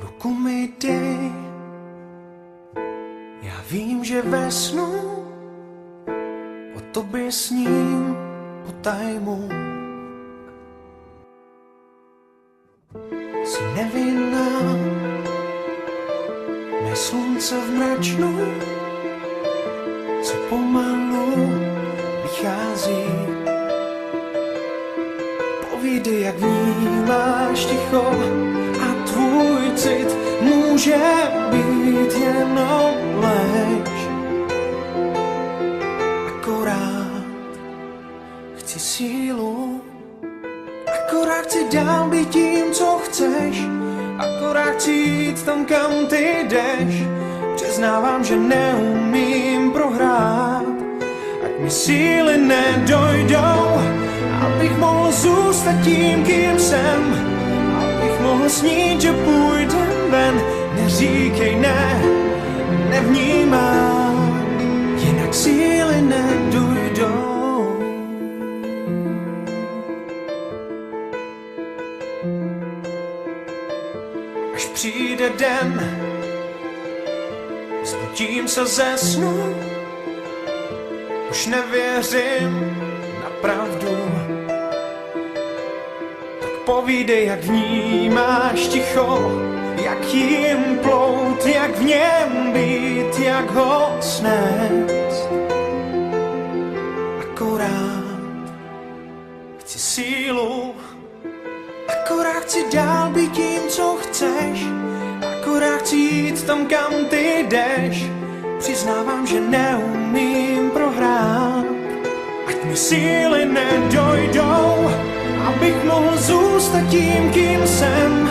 Ruku mi dej, já vím, že ve snu o tobě sním po tajmu. Jsi nevinná, mé slunce v mračnu, co pomalu vychází. Povídej, jak vnímáš ticho a tvůj cit může být jenom lež. Akorát chci sílu, akorát chci dál být tím, co chceš, akorát chci jít tam, kam ty jdeš. Přiznávám, že neumím prohrát, ať mi síly nedojdou, abych mohl zůstat tím, kým jsem, abych mohl snít, že půjdem ven. Neříkej ne, nevnímám, jinak síly nedojdou. Až přijde den, zbudím se ze snu, už nevěřím na pravdu. Tak povídej, jak vnímáš ticho, jak jim plout, jak v něm být, jak ho snést. Akorát chci sílu, akorát chci dál být tím, co chceš, akorát chci jít tam, kam ty jdeš. Přiznávám, že neumím prohrát, ať mi síly nedojdou, abych mohl zůstat tím, kým jsem,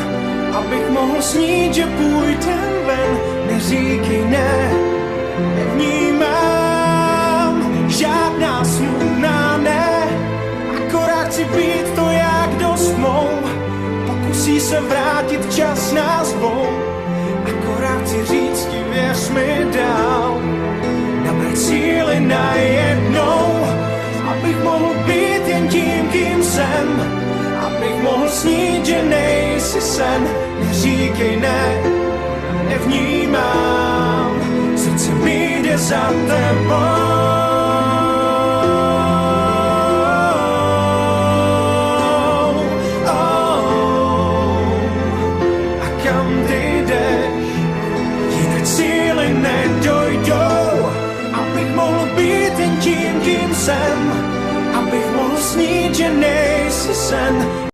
abych mohl snít, že půjdem ven. Neříkej ne, nevnímám žádná smutná ne, akorát chci být to, jak dost mou. Pokusí se vrátit čas nás dvou, akorát chci říct ti, věř mi dál. Nabrať síly najednou, abych mohl být jen tím, kým jsem, abych mohl snít, že nejsi sen. Neříkej ne, nevnímám, srdce mi jde za tebou. A kam ty jdeš, jinak síly nedojdou, abych mohl být jen tím, kým jsem, abych mohl snít, že nejsi sen.